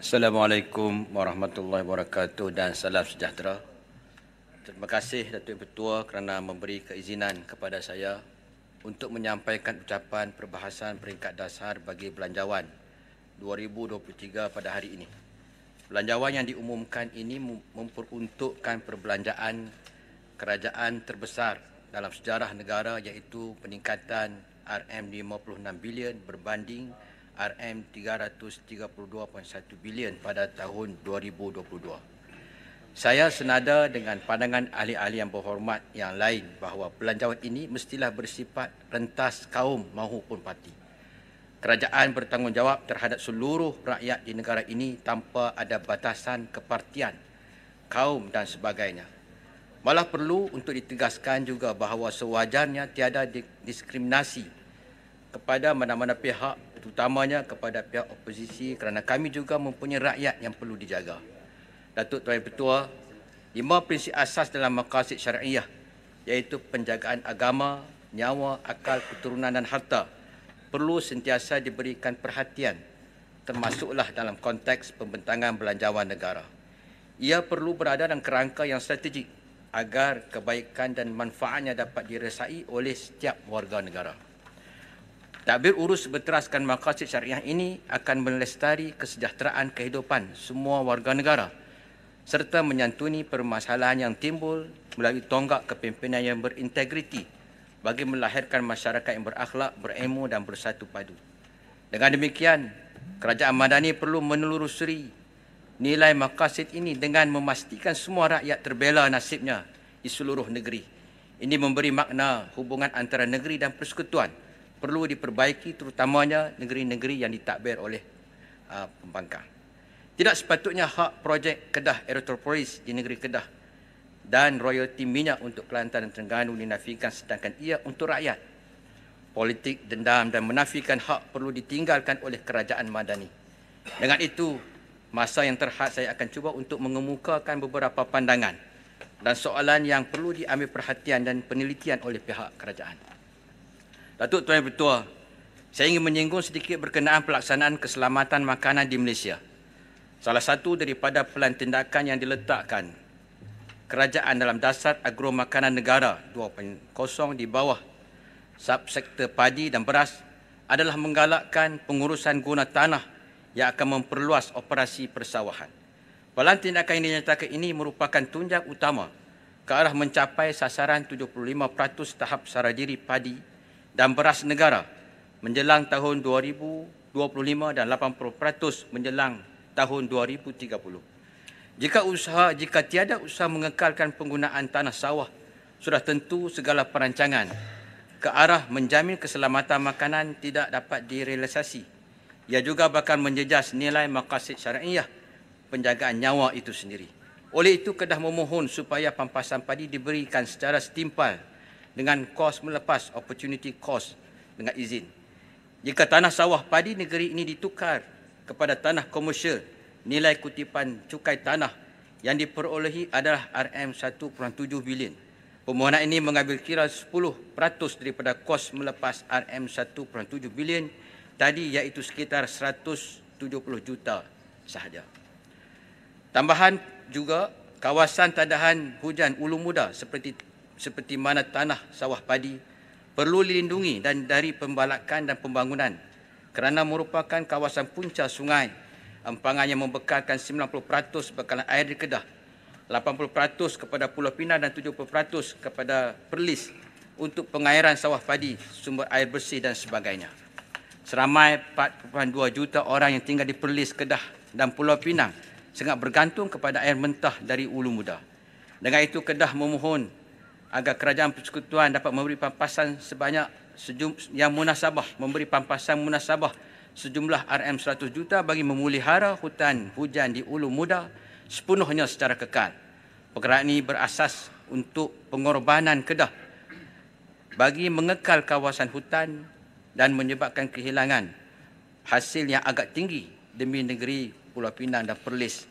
Assalamualaikum warahmatullahi wabarakatuh dan salam sejahtera. Terima kasih Datuk Ketua kerana memberi keizinan kepada saya untuk menyampaikan ucapan perbahasan peringkat dasar bagi belanjawan 2023 pada hari ini. Belanjawan yang diumumkan ini memperuntukkan perbelanjaan kerajaan terbesar dalam sejarah negara iaitu peningkatan RM56 bilion berbanding RM332.1 bilion pada tahun 2022. Saya senada dengan pandangan ahli-ahli yang berhormat yang lain bahawa belanjawan ini mestilah bersifat rentas kaum maupun parti. Kerajaan bertanggungjawab terhadap seluruh rakyat di negara ini tanpa ada batasan kepartian, kaum dan sebagainya. Malah perlu untuk ditegaskan juga bahawa sewajarnya tiada diskriminasi kepada mana-mana pihak, terutamanya kepada pihak oposisi kerana kami juga mempunyai rakyat yang perlu dijaga. Datuk Tuan Ketua, 5 prinsip asas dalam maqasid syariah iaitu penjagaan agama, nyawa, akal, keturunan dan harta perlu sentiasa diberikan perhatian termasuklah dalam konteks pembentangan belanjawan negara. Ia perlu berada dalam kerangka yang strategik agar kebaikan dan manfaatnya dapat dirasai oleh setiap warga negara. Tadbir urus berteraskan maqasid syariah ini akan melestari kesejahteraan kehidupan semua warga negara serta menyantuni permasalahan yang timbul melalui tonggak kepimpinan yang berintegriti bagi melahirkan masyarakat yang berakhlak, berilmu dan bersatu padu. Dengan demikian, Kerajaan Madani perlu menelusuri nilai maqasid ini dengan memastikan semua rakyat terbela nasibnya di seluruh negeri. Ini memberi makna hubungan antara negeri dan persekutuan perlu diperbaiki terutamanya negeri-negeri yang ditadbir oleh pembangkang. Tidak sepatutnya hak projek Kedah Aerotropolis di negeri Kedah dan royalti minyak untuk Kelantan dan Terengganu dinafikan sedangkan ia untuk rakyat. Politik dendam dan menafikan hak perlu ditinggalkan oleh Kerajaan Madani. Dengan itu, masa yang terhad saya akan cuba untuk mengemukakan beberapa pandangan dan soalan yang perlu diambil perhatian dan penelitian oleh pihak kerajaan. Datuk Tuan Ketua, saya ingin menyinggung sedikit berkenaan pelaksanaan keselamatan makanan di Malaysia. Salah satu daripada pelan tindakan yang diletakkan kerajaan dalam dasar agro makanan negara 2.0 di bawah subsektor padi dan beras adalah menggalakkan pengurusan guna tanah yang akan memperluas operasi persawahan. Pelan tindakan yang dinyatakan ini merupakan tunjang utama ke arah mencapai sasaran 75% tahap saradiri padi dan beras negara menjelang tahun 2025 dan 80% menjelang tahun 2030. Jika tiada usaha mengekalkan penggunaan tanah sawah, sudah tentu segala perancangan ke arah menjamin keselamatan makanan tidak dapat direalisasi. Ia juga bakal menjejas nilai maqasid syariah penjagaan nyawa itu sendiri. Oleh itu, Kedah memohon supaya pampasan padi diberikan secara setimpal dengan kos melepas opportunity cost dengan izin. Jika tanah sawah padi negeri ini ditukar kepada tanah komersial, nilai kutipan cukai tanah yang diperolehi adalah RM1.7 bilion. Permohonan ini mengambil kira 10% daripada kos melepas RM1.7 bilion tadi iaitu sekitar 170 juta sahaja. Tambahan juga, kawasan tadahan hujan Ulu Muda seperti mana tanah sawah padi perlu dilindungi dan dari pembalakan dan pembangunan kerana merupakan kawasan punca sungai empangan yang membekalkan 90% bekalan air di Kedah, 80% kepada Pulau Pinang dan 70% kepada Perlis untuk pengairan sawah padi, sumber air bersih dan sebagainya. Seramai 4.2 juta orang yang tinggal di Perlis, Kedah dan Pulau Pinang sangat bergantung kepada air mentah dari Ulu Muda. Dengan itu, Kedah memohon agar kerajaan persekutuan dapat memberi pampasan munasabah sejumlah RM100 juta bagi memelihara hutan hujan di Ulu Muda sepenuhnya secara kekal. Perkara ini berasas untuk pengorbanan Kedah bagi mengekal kawasan hutan dan menyebabkan kehilangan hasil yang agak tinggi demi negeri Pulau Pinang dan Perlis.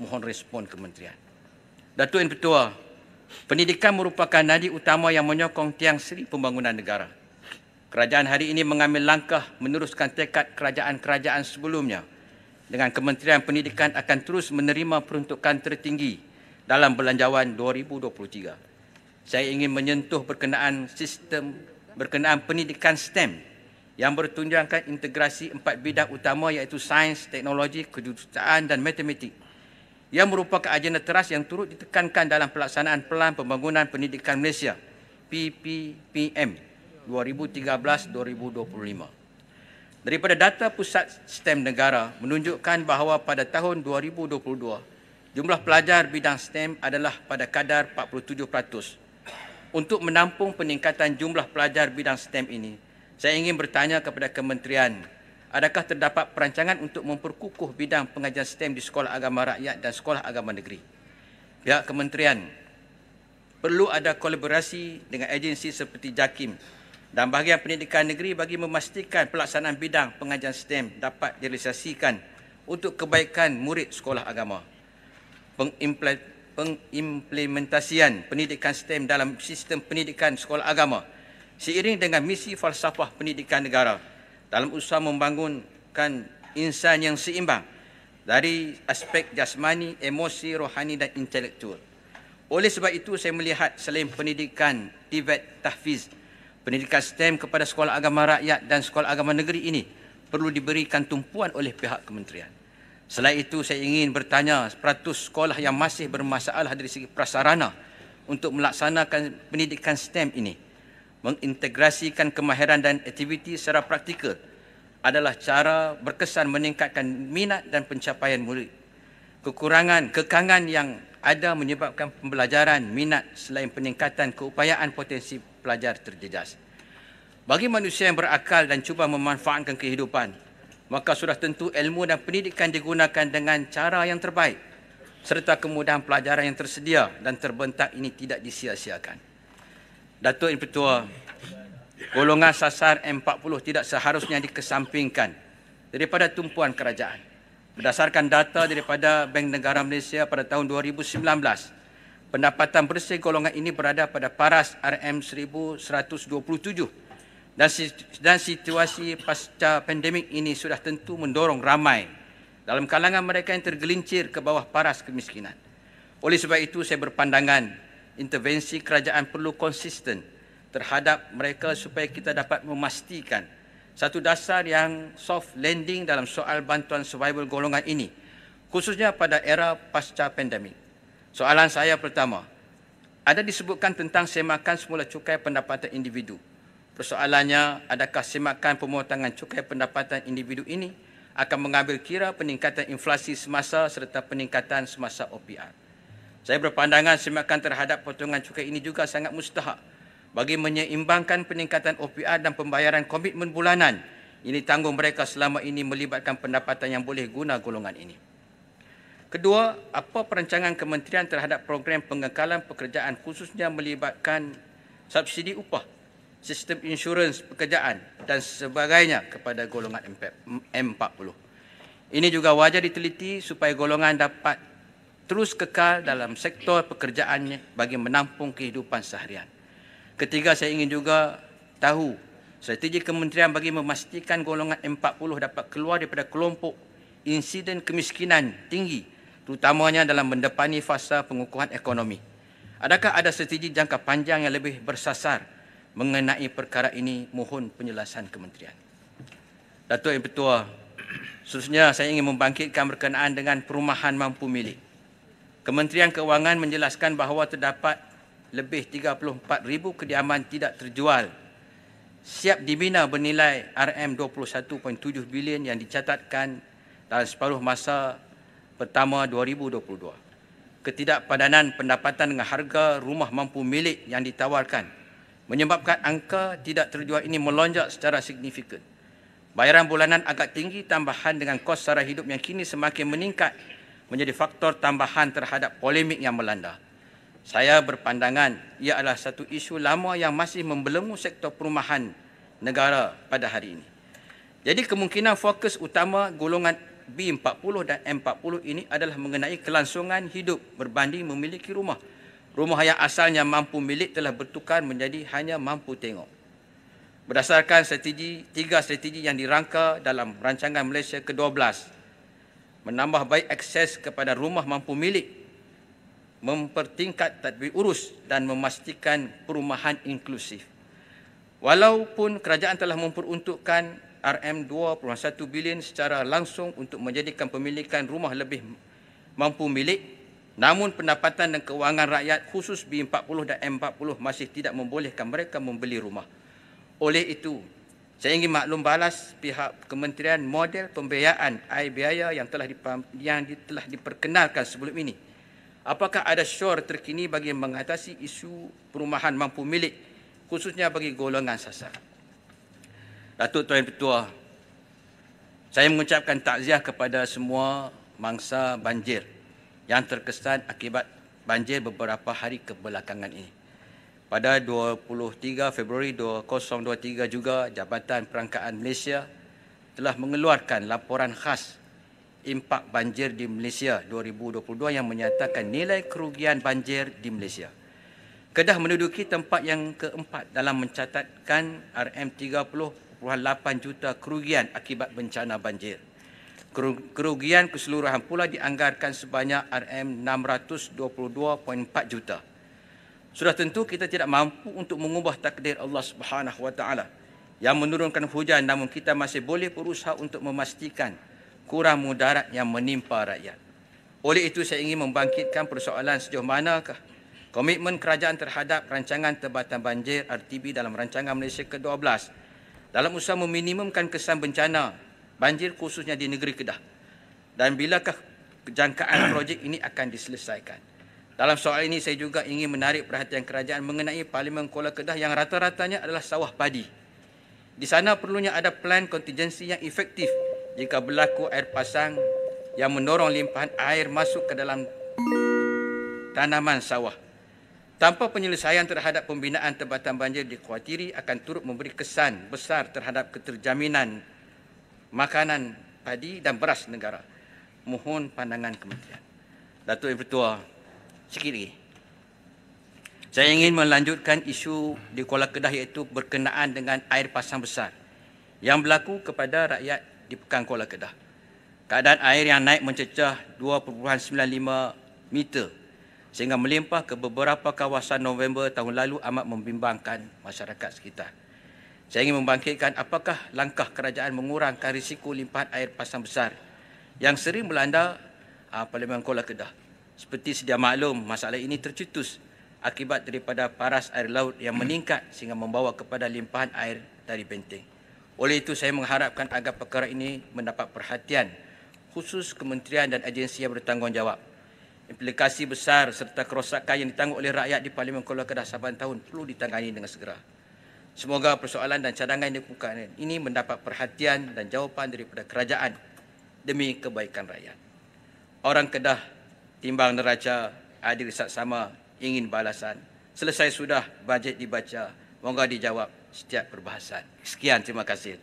Mohon respon kementerian. Datuk Yang Ketua, pendidikan merupakan nadi utama yang menyokong tiang seri pembangunan negara. Kerajaan hari ini mengambil langkah meneruskan tekad kerajaan-kerajaan sebelumnya dengan Kementerian Pendidikan akan terus menerima peruntukan tertinggi dalam belanjawan 2023. Saya ingin menyentuh berkenaan pendidikan STEM yang bertunjangkan integrasi 4 bidang utama iaitu sains, teknologi, kejuruteraan dan matematik. Ia merupakan agenda teras yang turut ditekankan dalam pelaksanaan Pelan Pembangunan Pendidikan Malaysia PPPM 2013-2025. Daripada data Pusat STEM Negara menunjukkan bahawa pada tahun 2022, jumlah pelajar bidang STEM adalah pada kadar 47%. Untuk menampung peningkatan jumlah pelajar bidang STEM ini, saya ingin bertanya kepada kementerian, adakah terdapat perancangan untuk memperkukuh bidang pengajian STEM di sekolah agama rakyat dan sekolah agama negeri? Pihak kementerian perlu ada kolaborasi dengan agensi seperti JAKIM dan bahagian pendidikan negeri bagi memastikan pelaksanaan bidang pengajian STEM dapat direalisasikan untuk kebaikan murid sekolah agama. Pengimplementasian pendidikan STEM dalam sistem pendidikan sekolah agama seiring dengan misi falsafah pendidikan negara dalam usaha membangunkan insan yang seimbang dari aspek jasmani, emosi, rohani dan intelektual. Oleh sebab itu, saya melihat selain pendidikan TVET tahfiz, pendidikan STEM kepada sekolah agama rakyat dan sekolah agama negeri ini perlu diberikan tumpuan oleh pihak kementerian. Selain itu, saya ingin bertanya peratus sekolah yang masih bermasalah dari segi prasarana untuk melaksanakan pendidikan STEM ini. Mengintegrasikan kemahiran dan aktiviti secara praktikal adalah cara berkesan meningkatkan minat dan pencapaian murid. Kekangan yang ada menyebabkan pembelajaran minat selain peningkatan keupayaan potensi pelajar terjejas. Bagi manusia yang berakal dan cuba memanfaatkan kehidupan, maka sudah tentu ilmu dan pendidikan digunakan dengan cara yang terbaik serta kemudahan pelajaran yang tersedia dan terbentang ini tidak disia-siakan. Datuk Yang Pertua, golongan sasar M40 tidak seharusnya dikesampingkan daripada tumpuan kerajaan. Berdasarkan data daripada Bank Negara Malaysia pada tahun 2019, pendapatan bersih golongan ini berada pada paras RM1,127 dan situasi pasca pandemik ini sudah tentu mendorong ramai dalam kalangan mereka yang tergelincir ke bawah paras kemiskinan. Oleh sebab itu, saya berpandangan intervensi kerajaan perlu konsisten terhadap mereka supaya kita dapat memastikan satu dasar yang soft landing dalam soal bantuan survival golongan ini, khususnya pada era pasca pandemik. Soalan saya pertama, ada disebutkan tentang semakan semula cukai pendapatan individu. Persoalannya, adakah semakan pemotongan cukai pendapatan individu ini akan mengambil kira peningkatan inflasi semasa serta peningkatan semasa OPR? Saya berpandangan semakan terhadap potongan cukai ini juga sangat mustahak bagi menyeimbangkan peningkatan OPR dan pembayaran komitmen bulanan yang ditanggung mereka selama ini melibatkan pendapatan yang boleh guna golongan ini. Kedua, apa perancangan kementerian terhadap program pengekalan pekerjaan khususnya melibatkan subsidi upah, sistem insurans pekerjaan dan sebagainya kepada golongan M40. Ini juga wajar diteliti supaya golongan dapat terus kekal dalam sektor pekerjaannya bagi menampung kehidupan seharian. Ketiga, saya ingin juga tahu strategi kementerian bagi memastikan golongan M40 dapat keluar daripada kelompok insiden kemiskinan tinggi, terutamanya dalam mendepani fasa pengukuhan ekonomi. Adakah ada strategi jangka panjang yang lebih bersasar mengenai perkara ini? Mohon penjelasan kementerian. Datuk Yang Pertua, khususnya saya ingin membangkitkan berkenaan dengan perumahan mampu milik. Kementerian Keuangan menjelaskan bahawa terdapat lebih 34,000 kediaman tidak terjual siap dibina bernilai RM21.7 bilion yang dicatatkan dalam separuh masa pertama 2022. Ketidakpadanan pendapatan dengan harga rumah mampu milik yang ditawarkan menyebabkan angka tidak terjual ini melonjak secara signifikan. Bayaran bulanan agak tinggi tambahan dengan kos sara hidup yang kini semakin meningkat menjadi faktor tambahan terhadap polemik yang melanda. Saya berpandangan ia adalah satu isu lama yang masih membelenggu sektor perumahan negara pada hari ini. Jadi kemungkinan fokus utama golongan B40 dan M40 ini adalah mengenai kelangsungan hidup berbanding memiliki rumah. Rumah yang asalnya mampu milik telah bertukar menjadi hanya mampu tengok. Berdasarkan tiga strategi yang dirangka dalam rancangan Malaysia ke-12 menambah baik akses kepada rumah mampu milik, mempertingkat tadbir urus dan memastikan perumahan inklusif. Walaupun kerajaan telah memperuntukkan RM2.1 bilion secara langsung untuk menjadikan pemilikan rumah lebih mampu milik, namun pendapatan dan kewangan rakyat khusus B40 dan M40 masih tidak membolehkan mereka membeli rumah. Oleh itu, saya ingin maklum balas pihak kementerian model pembiayaan air biaya yang telah diperkenalkan sebelum ini. Apakah ada syor terkini bagi mengatasi isu perumahan mampu milik, khususnya bagi golongan sasar? Datuk Tuan Ketua, saya mengucapkan takziah kepada semua mangsa banjir yang terkesan akibat banjir beberapa hari kebelakangan ini. Pada 23 Februari 2023 juga, Jabatan Perangkaan Malaysia telah mengeluarkan laporan khas impak banjir di Malaysia 2022 yang menyatakan nilai kerugian banjir di Malaysia. Kedah menduduki tempat yang keempat dalam mencatatkan RM30.8 juta kerugian akibat bencana banjir. Kerugian keseluruhan pula dianggarkan sebanyak RM622.4 juta. Sudah tentu kita tidak mampu untuk mengubah takdir Allah Subhanahu Wa Taala yang menurunkan hujan, namun kita masih boleh berusaha untuk memastikan kurang mudarat yang menimpa rakyat. Oleh itu saya ingin membangkitkan persoalan sejauh manakah komitmen kerajaan terhadap rancangan Tempatan Banjir RTB dalam rancangan Malaysia ke-12 dalam usaha meminimumkan kesan bencana banjir khususnya di negeri Kedah, dan bilakah kejangkaan projek ini akan diselesaikan. Dalam soal ini saya juga ingin menarik perhatian kerajaan mengenai Parlimen Kuala Kedah yang rata-ratanya adalah sawah padi. Di sana perlunya ada plan kontingensi yang efektif jika berlaku air pasang yang mendorong limpahan air masuk ke dalam tanaman sawah. Tanpa penyelesaian terhadap pembinaan tempatan banjir dikhawatiri akan turut memberi kesan besar terhadap keterjaminan makanan padi dan beras negara. Mohon pandangan kementerian. Datuk Ibu Ketua, sikit lagi. Saya ingin melanjutkan isu di Kuala Kedah iaitu berkenaan dengan air pasang besar yang berlaku kepada rakyat di Pekan Kuala Kedah. Keadaan air yang naik mencecah 2.95 meter sehingga melimpah ke beberapa kawasan November tahun lalu amat membimbangkan masyarakat sekitar. Saya ingin membangkitkan apakah langkah kerajaan mengurangkan risiko limpahan air pasang besar yang sering melanda Parlimen Kuala Kedah. Seperti sedia maklum, masalah ini tercetus akibat daripada paras air laut yang meningkat sehingga membawa kepada limpahan air dari benteng. Oleh itu saya mengharapkan agar perkara ini mendapat perhatian khusus kementerian dan agensi yang bertanggungjawab. Implikasi besar serta kerosakan yang ditanggung oleh rakyat di Parlimen Kuala Kedah saban tahun perlu ditangani dengan segera. Semoga persoalan dan cadangan yang dikemukakan ini mendapat perhatian dan jawapan daripada kerajaan demi kebaikan rakyat. Orang Kedah timbang neraca adil saksama ingin balasan. Selesai sudah bajet dibaca, moga dijawab setiap perbahasan. Sekian, terima kasih.